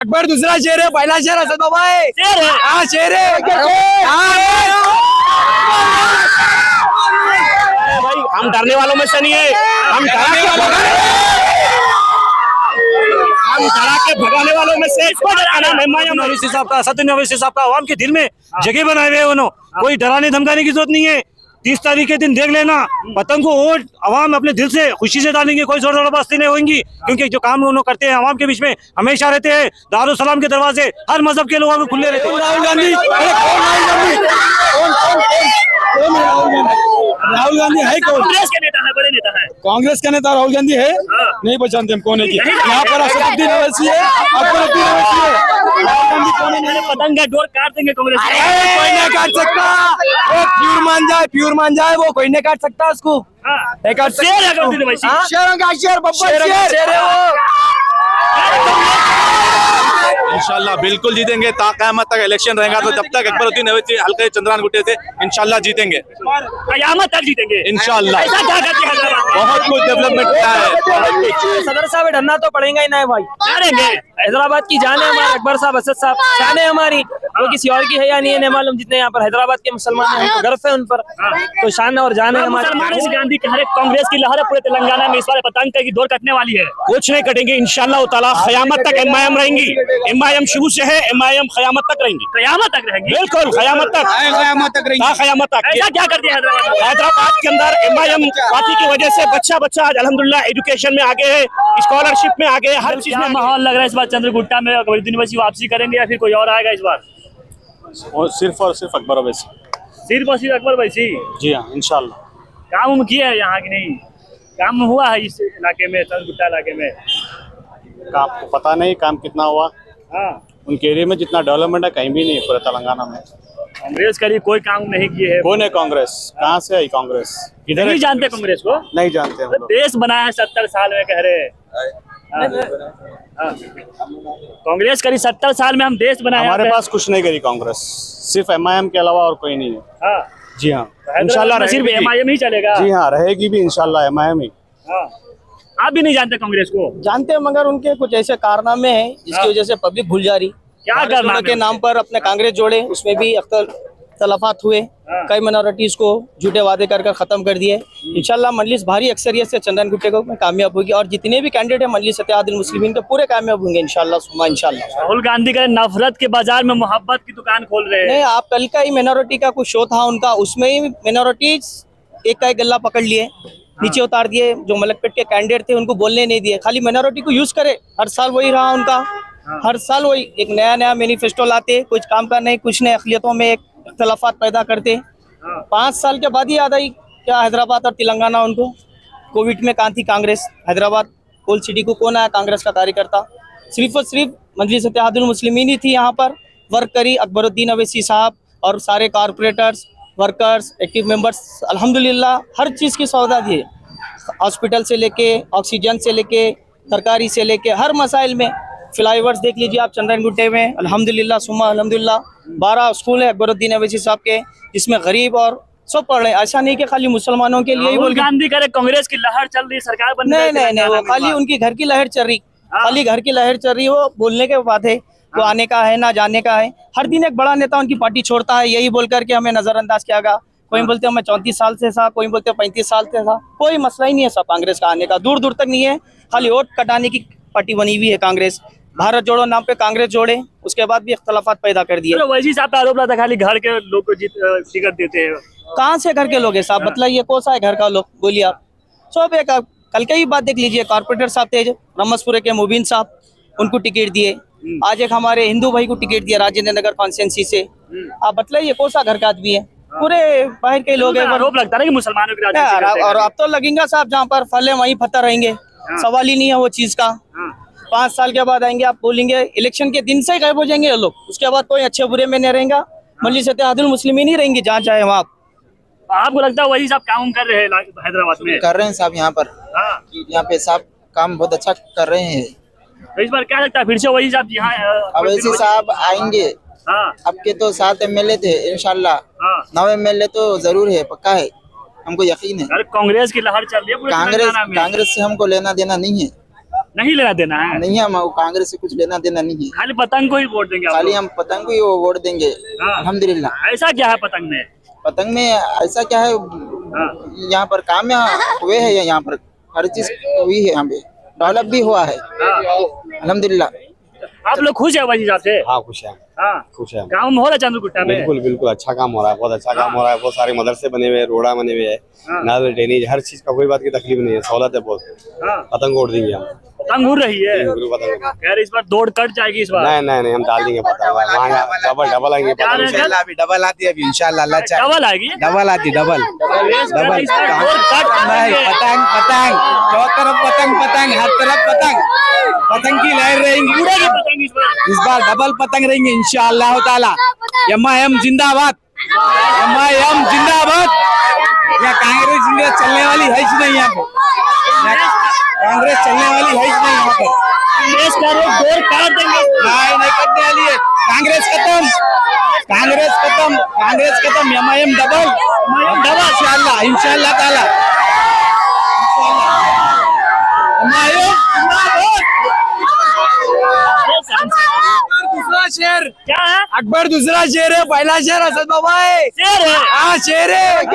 अकबर दूसरा शेर है, पहला शेर असद बाबा है। शेर है। हाँ शेर है। भाई हम डरने वालों में से नहीं है, हम डरा के भगाने वालों में से। नवीसी साहब का, सत्य नवीसी साहब का आवाम के दिल में जगह बनाए हुए उन्होंने। कोई डराने धमकाने की जरूरत नहीं है। 30 तारीख के दिन देख लेना, पतंग को वोट आवाम अपने दिल से खुशी से डालेंगे, कोई जोर जबरदस्ती नहीं होंगी। क्योंकि जो काम उन्होंने करते हैं आवाम के बीच में हमेशा रहते हैं। दारुल सलाम के दरवाजे हर मजहब के लोगों को खुले रहते हैं। राहुल गांधी, राहुल गांधी है कौन? कांग्रेस के नेता है, बड़े नेता है। कांग्रेस का नेता राहुल गांधी है। नहीं पहचानते हम कौन है की। यहाँ पर असदुद्दीन ओवैसी है, अकबरुद्दीन ओवैसी है। राहुल गांधी कौन है? पतंग का डोर काट देंगे कांग्रेस। कोई नहीं काट सकता। वो प्योर मान जाए वो कोई नहीं काट सकता उसको। नहीं काट सकता। शेर है अकबरुद्दीन ओवैसी। शेरों का शेर, बब्बर शेर है वो। इंशाल्लाह बिल्कुल जीतेंगे। क़यामत तक इलेक्शन रहेगा तो जब तक अकबरुद्दीन ओवैसी हल्के चंद्रान गुट्टे से इंशाल्लाह जीतेंगे। क़यामत तक जीतेंगे इंशाल्लाह। ऐसा क्या करते हैं हैदराबाद? बहुत कुछ डेवलपमेंट किया है। सदर साहब डरना तो पड़ेगा ही ना है भाई। डरेंगे। हैदराबाद की जान है हमारे अकबर साहब, असद साहब जान है हमारी। वो किसी और की है या नहीं है नहीं मालूम। जितने यहाँ पर हैदराबाद के मुसलमान हैं उनको गर्व है उन पर, तो शान और जान है हमारी। मुसलमान गांधी कह रहे कांग्रेस की लहर है पूरे तेलंगाना में, इस बार पतंग की डोर कटने वाली है। कुछ नहीं कटेंगे इंशाल्लाह ताला। क़यामत तक एमआईएम रहेंगी। एमआईएम शुरू से है, एमआईएम क़यामत तक रहेंगी। क़यामत तक रहेंगी, बिल्कुल क़यामत तक, क़यामत तक रहेंगी, क़यामत तक। ऐसा क्या कर दिया हैदराबाद के अंदर? एमआईएम पार्टी की वजह से बच्चा आज अल्हम्दुलिल्लाह एजुकेशन में आगे है, स्कॉलरशिप में आगे है, हर चीज में माहौल लग रहा है। इस बार चंद्रगुट्टा में अकबरुद्दीन ओवैसी वापसी करेंगे या फिर कोई और आएगा इस बार? और सिर्फ अकबर ओवैसी। सिर्फ और सिर्फ अकबर ओवैसी। जी हाँ इंशाल्लाह। काम किया है यहाँ की नहीं? काम हुआ है इस इलाके में, चंद्रगुट्टा इलाके में? काम को पता नहीं काम कितना हुआ। हाँ, उनके एरिया में जितना डेवलपमेंट है कहीं भी नहीं है पूरे तेलंगाना में। कांग्रेस का कोई काम नहीं किए है। कौन है कांग्रेस? कहाँ से आई कांग्रेस? किधर नहीं है जानते कांग्रेस को? नहीं जानते हम लोग। देश बनाया है 70 साल में कह रहे हैं। हाँ। कांग्रेस करी 70 साल में हम देश बनाए। हमारे पास कुछ नहीं करी कांग्रेस, सिर्फ एमआईएम के अलावा और कोई नहीं है। हाँ। जी हाँ इंशाल्लाह सिर्फ एमआईएम ही चलेगा। जी हाँ रहेगी भी इंशाल्लाह एमआईएम ही। हाँ। आप भी नहीं जानते कांग्रेस को? जानते हैं मगर उनके कुछ ऐसे कारनामे हैं जिसकी वजह से पब्लिक भूल जा रही। क्या करना के नाम पर अपने कांग्रेस जोड़े, उसमें भी तलफात हुए। कई माइनॉरिटीज को झूठे वादे कर खत्म कर दिए। इंशाल्लाह मजलिस भारी अक्सरियत से चंदन गुट्टे को कामयाब होगी और जितने भी कैंडिडेट है मजलिस इत्तेहादुल मुस्लिमीन के पूरे कामयाब होंगे इंशाल्लाह सुमा इंशाल्लाह। राहुल गांधी का नफरत के बाजार में मोहब्बत की दुकान खोल रहे हैं। नहीं, आप कल का ही मिनोरिटी का कुछ शो था उनका, उसमें ही मिनोरिटीज एक का एक गल्ला पकड़ लिए, नीचे उतार दिए। जो मलकपेट के कैंडिडेट थे उनको बोलने नहीं दिए, खाली मिनोरिटी को यूज करे। हर साल वही रहा उनका, हर साल वही एक नया मैनिफेस्टो लाते, कुछ काम का नहीं, कुछ नहीं, अक़लियतों में एक इख्तलाफात पैदा करते। 5 साल के बाद ही याद आई क्या हैदराबाद और तेलंगाना उनको। कोविड में कहाँ थी कांग्रेस? हैदराबाद ओल्ड सिटी को कौन आया कांग्रेस का कार्यकर्ता? सिर्फ और सिर्फ मजलिस इत्तेहादुल मुस्लिमीन ही थी यहाँ पर। वर्क करी अकबरुद्दीन ओवैसी साहब और सारे कारपोरेटर्स, वर्कर्स, एक्टिव मेंबर्स अल्हम्दुलिल्लाह हर चीज़ की सौदा दी। हॉस्पिटल से लेके, ऑक्सीजन से लेके, तरकारी से लेके, हर मसाइल में। फ्लाईओवर्स देख लीजिए आप चंदन गुट्टे में, अल्हम्दुलिल्लाह सुम्मा अल्हम्दुलिल्लाह। 12 स्कूल है अकबरुद्दीन ओवैसी साहब के जिसमें गरीब और सब पढ़ रहे हैं। ऐसा नहीं कि खाली मुसलमानों के लिए ही बोल। गांधी करे कांग्रेस की लहर चल रही, सरकार बन नहीं, वो खाली उनकी घर की लहर चल रही, खाली घर की लहर चल रही। वो बोलने के बाद है, वो आने का है ना जाने का है। हर दिन एक बड़ा नेता उनकी पार्टी छोड़ता है, यही बोल करके हमें नजरअंदाज किया गया। कोई बोलते हैं मैं 34 साल से था, कोई बोलते 35 साल से था। कोई मसला ही नहीं है सब कांग्रेस का आने का, दूर दूर तक नहीं है। खाली वोट कटाने की पार्टी बनी हुई है कांग्रेस। भारत जोड़ो नाम पे कांग्रेस जोड़े, उसके बाद भी इख्तलाफात पैदा कर दिए। वैसी साहब का आरोप लगा खाली घर के लोग को टिकट देते हैं। कहाँ से घर के लोग है साहब? बताइए कौन सा है घर का लोग? बोलिए आप। सब एक कल के ही बात देख लीजिए, कारपोरेटर साहब थे रमसपुरे के मुबीन साहब, उनको टिकट दिए। आज एक हमारे हिंदू भाई को टिकट दिया राजेंद्र नगर कॉन्स्टिट्यूंसी से। आप बताइए कौन सा घर का आदमी है? पूरे बाहर के लोग हैं। आरोप लगता है कि मुसलमानों की राजनीति और अब तो लगेगा साहब, जहाँ पर फले वहीं पत्थर रहेंगे। सवाल ही नहीं है वो चीज का। 5 साल के बाद आएंगे, आप बोलेंगे इलेक्शन के दिन से ही गायब हो जाएंगे ये लोग। उसके बाद कोई अच्छे बुरे में नहीं रहेगा, मजलिस इत्तेहादुल मुस्लिमीन ही रहेंगी जहाँ चाहे वहाँ। आपको लगता है वही साहब काम कर रहे हैं हैदराबाद में? कर रहे हैं साहब यहाँ पर। यहाँ पे साहब काम बहुत अच्छा कर रहे हैं। तो इस बार क्या लगता है फिर से वही साहब यहाँ ओवैसी साहब आएंगे? अब के तो 7 MLA थे, इंशाल्लाह 9 MLA तो जरूर है, पक्का है, हमको यकीन है। कांग्रेस की लहर चल रही है पूरे तेलंगाना में। कांग्रेस से हमको लेना देना नहीं है। नहीं लेना देना है, नहीं हम कांग्रेस से कुछ लेना देना नहीं है, खाली पतंग को ही वोट देंगे आप खाली लोग? हम पतंग को ही वो वोट देंगे। हाँ। अल्हम्दुलिल्लाह। ऐसा क्या है पतंग में? पतंग में ऐसा क्या है, हाँ। यहाँ पर काम हुए है, यहाँ पर हर चीज हुई है, यहाँ पे डेवलप भी हुआ है अल्हम्दुलिल्लाह। आप लोग खुश है वजी साहब से? हाँ खुश है, हाँ, खुश है। काम हो रहा है चंद्रगुट्टा में? बिल्कुल बिल्कुल अच्छा काम हो रहा है, बहुत अच्छा काम हो रहा है। बहुत सारे मदरसे बने हुए हैं, रोड़ा बने हुए हैं, नाल ड्रेनेज, हर चीज का कोई बात की तकलीफ नहीं है, सहूलत है बहुत। हाँ। पतंग उड़ देंगे हम, पतंग उड़ रही है? बिल्कुल पतंग। यार इस बार दौड़ कट जाएगी इस बार। नहीं नहीं नहीं, हम डाल देंगे पतंग, वहाँ डबल आएंगे क्या पतंग। रहेगा? अभी डबल आती है अभी इंशाल्लाह, अल्लाह चाहे डबल आएगी? डबल आती, डबल इस बार दौड़ कट नहीं, जाएगी। पतंग पतंग चौ तरफ पतंग, पतंग हर तरफ पतंग, पतंग की लहर रहेंगी। उड़ेगी पतंग इस बार। डबल पतंग रहेंगे इंशाअल्लाह ताला। एमआईएम जिंदाबाद, एमआईएम जिंदाबाद। या कांग्रेस चलने वाली है ही नहीं यहाँ पे, कांग्रेस चलने वाली है ही नहीं यहाँ पर। कांग्रेस का लोग दौड़ काट देंगे। नहीं कटने वाली है, कांग्रेस खत्म, कांग्रेस खत्म, कांग्रेस खत्म, एमआईएम डबल डबल इंशाअल्लाह, इंशाअल्लाह ताला। एमआईएम दूसरा शेर क्या है? अकबर, दूसरा शेर है, पहला शेर असद बाबा है। शेर है? हाँ शेर है। इस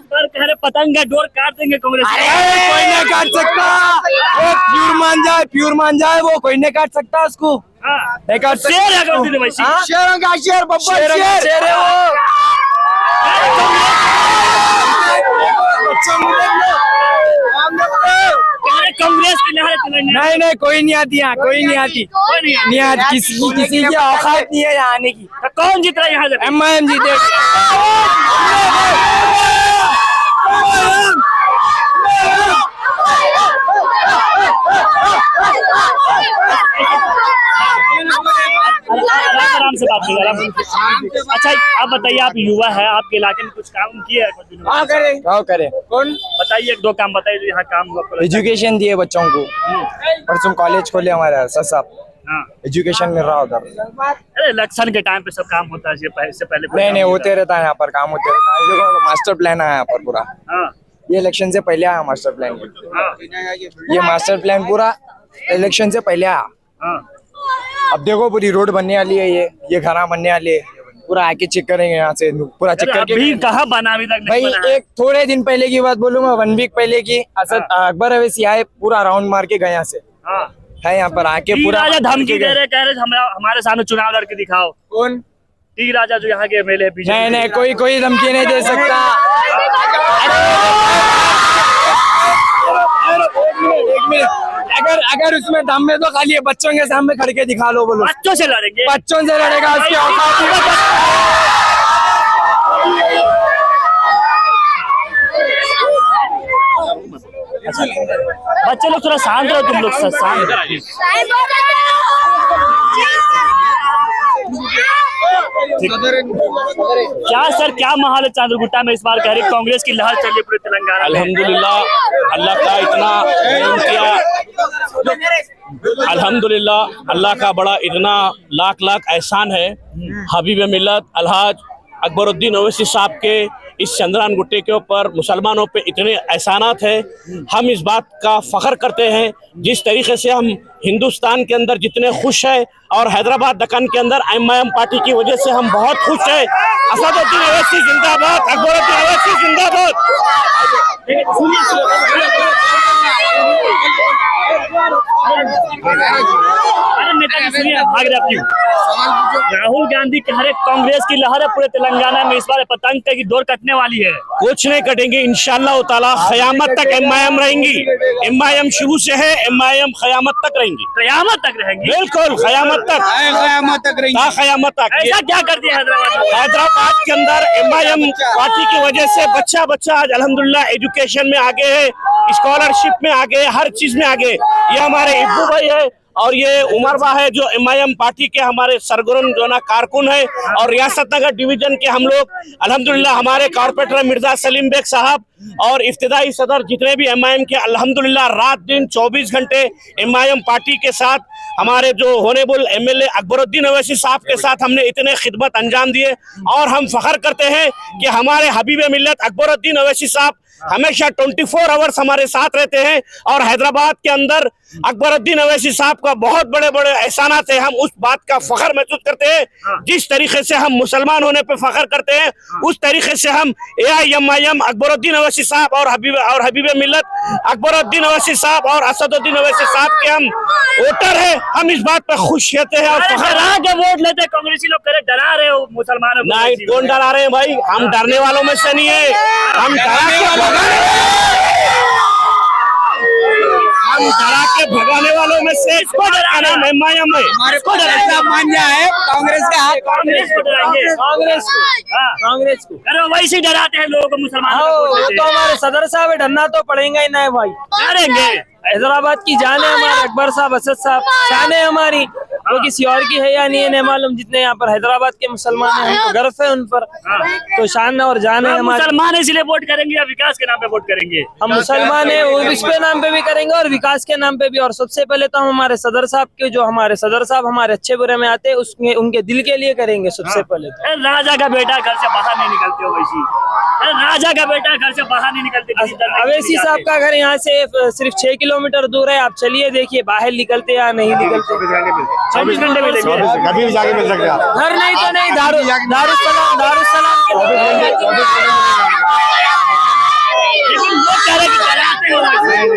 बार कह रहे पतंग का डोर काट देंगे कांग्रेस। कोई नहीं काट सकता, वो प्योर मान जाए वो, कोई नहीं काट सकता उसको। हाँ। नहीं काट सकता। शेर है कांग्रेस में वैसी। शेरों का शेर, बब्बर शेर है वो। कांग्रेस की लहर चलेंगे। नहीं नहीं, कोई नहीं आती यहाँ, कोई नहीं आती, नहीं आती, किसी की औकात नहीं है यहाँ आने की। तो कौन जीत रहा है यहाँ से? एमआईएम जीते। आराम से बात कीजिए, आराम से। अच्छा आप बताइए, आप युवा है, आपके इलाके में कुछ काम किया है कुछ दिनों में? क्या करे कौन बताइए, एक दो काम बताइए जो यहाँ काम हुआ। एजुकेशन दिए बच्चों को, परसों कॉलेज खोले हमारा सब, हाँ। एजुकेशन मिल रहा उधर। अरे इलेक्शन के टाइम पे सब काम होता है, इससे पहले कोई नहीं काम नहीं, होता होते रहता है यहाँ पर, काम होते रहता है। देखो मास्टर प्लान आया यहाँ पर पूरा, हाँ। ये इलेक्शन से पहले आया मास्टर प्लान। हाँ। ये मास्टर प्लान पूरा इलेक्शन से पहले आया। हाँ। अब देखो पूरी रोड बनने वाली है, ये घरा बनने वाली है, पूरा आके चेक करेंगे यहाँ से, पूरा चेक करके। अभी कहाँ बना, अभी तक नहीं भाई बना है। एक थोड़े दिन पहले की बात बोलूंगा, 1 वीक पहले की, असद अकबर अवैसी आए, पूरा राउंड मार के गए यहाँ से, हाँ। है यहाँ पर आके टी पूरा राजा धमकी दे रहे, कह रहे हमारे सामने चुनाव लड़के दिखाओ। कौन? टी राजा जो यहाँ के एमएलए है। नहीं नहीं, कोई धमकी नहीं दे सकता। एक मिनट, अगर उसमें दम में तो खाली बच्चों के सामने खड़े के दिखा लो, बोलो बच्चों से लड़ेंगे। बच्चों से लड़ेगा, उसकी औकात बच्चे लोग थोड़ा शांत रहो, तुम लोग शांत। क्या सर, क्या माहौल है चंद्रगुट्टा में इस बार? कह रही कांग्रेस की लहर चल रही पूरे तेलंगाना में। अल्हम्दुलिल्लाह अल्लाह का इतना रहम किया, अल्हम्दुलिल्लाह अल्लाह का बड़ा इतना लाख लाख एहसान है। हबीब मिल्लत अलहाज अकबरुद्दीन ओवैसी साहब के इस चंद्रान गुट्टे के ऊपर मुसलमानों पे इतने एहसानात हैं। हम इस बात का फख्र करते हैं, जिस तरीके से हम हिंदुस्तान के अंदर जितने खुश हैं और हैदराबाद दक्कन के अंदर एमआईएम पार्टी की वजह से हम बहुत खुश हैं। असदुद्दीन ओवैसी जिंदाबाद, अकबरुद्दीन ओवैसी जिंदाबाद। अरे नेताजी सुनिए, भाग रहे आप क्यों? राहुल गांधी कह रहे कांग्रेस की लहर है पूरे तेलंगाना में, इस बार पतंग की दौड़ कटने वाली है। कुछ नहीं कटेंगे इंशाअल्लाह ताला, क़यामत तक एमआईएम रहेंगी। एमआईएम शुरू से है, एमआईएम क़यामत तक रहेंगी। कयामत तक रहेंगी? बिल्कुल क़यामत तक, क़यामत तक। ऐसा क्या कर दिया हैदराबाद के अंदर एमआईएम पार्टी की वजह से बच्चा आज अल्हम्दुलिल्लाह एजुकेशन में आगे है, स्कॉलरशिप में आगे, हर चीज में आगे। ये हमारे इब्बू भाई है और ये उमर बा है जो एमआईएम पार्टी के हमारे सरगर्म जो ना कारकुन है। और रियासत नगर डिवीजन के हम लोग अल्हम्दुलिल्लाह, हमारे कॉर्पोरेटर मिर्जा सलीम बेग साहब और इफ्तिदाई सदर जितने भी एमआईएम के, अल्हम्दुलिल्लाह रात दिन 24 घंटे एमआईएम पार्टी के साथ हमारे जो होनेबल एमएलए अकबरुद्दीन अवैसी साहब के साथ हमने इतने खिदमत अंजाम दिए और हम फख्र करते हैं कि हमारे हबीब मिल्लत अकबरुद्दीन अवैसी साहब हमेशा 24 आवर्स हमारे साथ रहते हैं और हैदराबाद के अंदर अकबरुद्दीन अवैसी साहब का बहुत बड़े बड़े एहसानात है। हम उस बात का फख्र महसूस करते हैं। जिस तरीके से हम मुसलमान होने पे फख्र करते हैं उस तरीके से हम AIMIM अकबरुद्दीन अवैसी साहब और हबीब मिल्लत अकबरुद्दीन अवैसी साहब और असदुद्दीन अवैसी साहब के हम वोटर है। हम इस बात पर खुश रहते हैं और डरा के वोट लेते कांग्रेसी लोग करे डरा रहे हो मुसलमानों को। नहीं, कौन डरा रहे हैं भाई? हम डरने वालों में से नहीं है, हम डरा के भगाने वालों में से इसको डराना है। MIM है, हमारे को ऐसा मान है कांग्रेस का हाथ कांग्रेस को डराएंगे, कांग्रेस को अरे वैसे ही डराते हैं लोगों को मुसलमानों को। वो तो हमारे सदर साहब है, डरना तो पड़ेगा ही ना भाई। डरेंगे हैदराबाद की जान है हमारे अकबर साहब, असद साहब शान है हमारी, वो किसी और की है या नहीं है नहीं मालूम। जितने यहाँ पर हैदराबाद के मुसलमान हैं हमको गर्व है उन पर, तो शान और जान है हमारी। मुसलमान इसलिए वोट करेंगे या विकास के नाम पे वोट करेंगे? हम मुसलमान हैं, वो इसके नाम पे भी करेंगे और विकास के नाम पे भी। और सबसे पहले तो हम हमारे सदर साहब के, जो हमारे सदर साहब हमारे अच्छे बुरे में आते हैं, उसके उनके दिल के लिए करेंगे सबसे पहले तो। अरे राजा का बेटा घर से बाहर नहीं निकलते हो वैसी, अरे राजा का बेटा घर से बाहर नहीं निकलते। अवैसी साहब का घर यहाँ से सिर्फ 6 किलोमीटर दूर है। आप चलिए देखिए बाहर निकलते या नहीं निकलते। 24 घंटे मिलेंगे, कभी भी जाके मिल सकते हैं आप। घर नहीं तो नहीं, दारुसलाम लेकिन वो कह रहे कि डराते हो बच्चे लोग।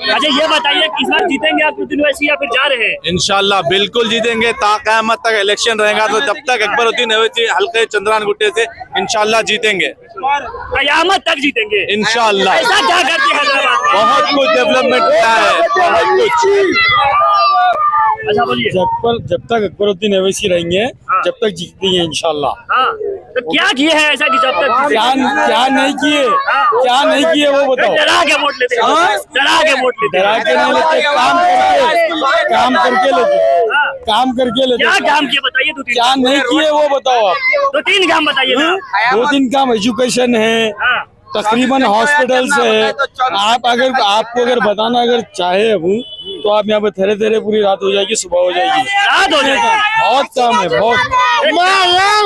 अच्छा ये बताइए इस बार जीतेंगे अकबरुद्दीन अवैसी या फिर जा रहे हैं? इंशाल्लाह बिल्कुल जीतेंगे। क़यामत तक इलेक्शन रहेगा तो जब तक अकबरुद्दीन अवैसी हल्के चंद्रान गुट्टे से इंशाल्लाह जीतेंगे, कयामत तक जीतेंगे इंशाल्लाह। ऐसा क्या करते हैं हैदराबाद में? बहुत कुछ डेवलपमेंट हुआ है, बहुत कुछ। अच्छा बोलिए। जब तक अकबरुद्दीन अवैसी रहेंगे जब तक जीतेंगे इंशाल्लाह। हाँ तो क्या किए हैं ऐसा कि जब तक क्या नहीं किए, क्या नहीं किए वो बताओ। डरा के वोट लेते हैं, डरा के वोट लेते डरा के नहीं लेते, काम करके लेते, काम करके लेते। क्या काम किए बताइए? दो तीन क्या नहीं किए वो बताओ आप। दो तीन काम बताइए ना। 2-3 काम एजुकेशन है, तकरीबन हॉस्पिटल्स है। आप अगर आपको अगर बताना अगर चाहे अबू तो आप यहाँ पे ठहरे ठहरे पूरी रात हो जाएगी, सुबह हो जाएगी। रात हो जाएगी, बहुत काम है, बहुत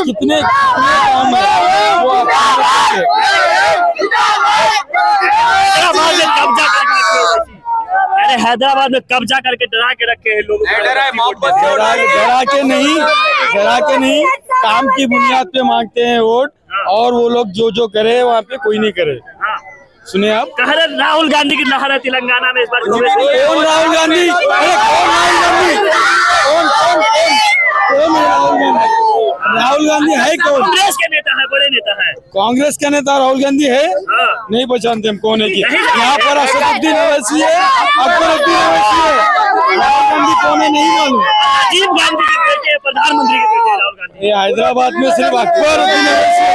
कितने काम है वो आप अरे हैदराबाद में कब्जा करके डरा के रखे हैं लोग। डरा के नहीं, काम की बुनियाद पे मांगते हैं वोट और वो लोग जो करे वहाँ पे कोई नहीं करे। सुनिए आप, कह रहे राहुल गांधी की लहर है तेलंगाना में इस बार। कौन राहुल गांधी? अरे कौन राहुल गांधी? कौन है राहुल गांधी? राहुल गांधी है कौन? कांग्रेस के नेता है, बड़े नेता है। कांग्रेस का नेता राहुल गांधी है? नहीं पहचानते हम कौन है। यहाँ पर असदुद्दीन अवैसी है, अकबरुद्दीन अवैसी है। राहुल गांधी कौन है नहीं मालूम। राजीव गांधी के बेटे, प्रधानमंत्री के बेटे राहुल गांधी। ये हैदराबाद में सिर्फ अकबरुद्दीन अवैसी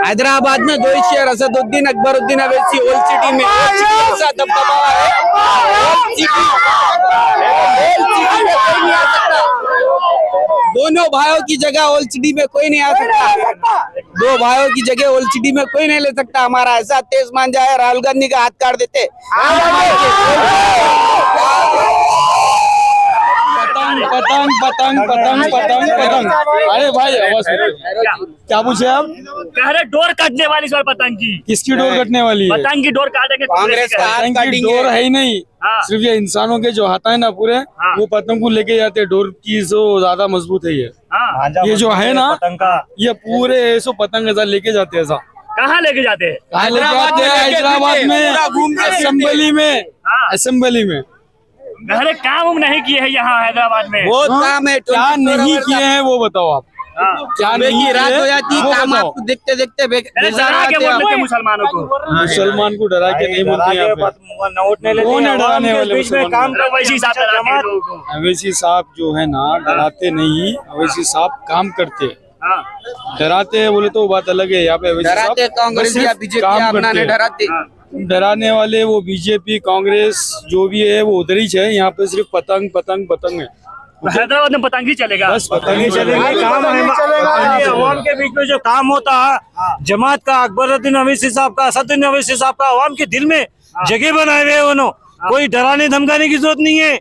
हैदराबाद में 2 शेर असदुद्दीन अकबरुद्दीन अवैसी ओल्ड सिटी में ऐसा दबदबा है। ओल्ड सिटी में कोई नहीं आ सकता। दोनों भाइयों की जगह ओल्ड सिटी में कोई नहीं आ सकता। 2 भाइयों की जगह ओल्ड सिटी में कोई नहीं ले सकता। हमारा ऐसा तेज मान जाए राहुल गांधी का हाथ काट देते। पतंग पतंग पतंग पतंग पतंग। अरे भाई आवाज क्या पूछे आप? कह रहे डोर कटने वाली इस बार पतंग की। किसकी डोर कटने वाली है? पतंग की डोर काटेंगे कांग्रेस का। पतंग की डोर है ही नहीं, सिर्फ ये इंसानों के जो हाथ है ना पूरे वो पतंग को लेके जाते हैं। डोर की जो ज्यादा मजबूत है ये जो है ना, ये पूरे ऐसो पतंग ऐसा लेके जाते हैं। ऐसा कहाँ लेके जाते हैं? कहाँ लेके जाते हैं? हैदराबाद में असेंबली में। अरे काम नहीं किए हैं यहाँ हैदराबाद में। बहुत काम है। क्या नहीं किए हैं वो बताओ आप। क्या नहीं रात हो जाती वो काम बताओ। आपको देखते देखते डरा के वोट लेते मुसलमानों को। मुसलमान को डरा के नहीं बोलते यहाँ पे। कौन है डराने वाले मुसलमान? अवैसी साहब डराते हैं लोगों को। अवैसी साहब जो है ना डराते नहीं, अवैसी साहब काम करते हैं। डराते हैं बोले तो बात अलग है। यहाँ पे अवैसी साहब डराते कांग्रेस या बीजेपी अपना नहीं डराते। डराने वाले वो बीजेपी कांग्रेस जो भी है वो उधर ही है। यहाँ पे सिर्फ पतंग पतंग पतंग है, हैदराबाद में पतंग ही चलेगा। बस पतंग ही चलेगा। अवाम के बीच में जो काम होता है जमात का, अकबरुद्दीन अवैसी साहब का, असदुद्दीन अवैसी साहब का, अवाम के दिल में जगह बनाए हुए उन्होंने। कोई डराने धमकाने की जरूरत नहीं है।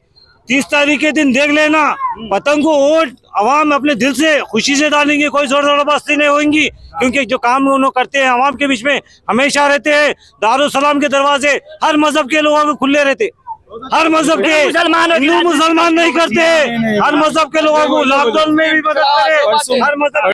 30 तारीख के दिन देख लेना, पतंग को वोट अवाम अपने दिल से खुशी से डालेंगे, कोई जोर जबरदस्ती नहीं होंगी, क्योंकि जो काम उन्होंने करते हैं अवाम के बीच में हमेशा रहते हैं। दारुसलाम के दरवाजे हर मजहब के लोगों को खुले रहते, हर मजहब के, हिंदू मुसलमान नहीं करते, हर मजहब के लोगों को लॉकडाउन में भी मदद करे, हर मजहब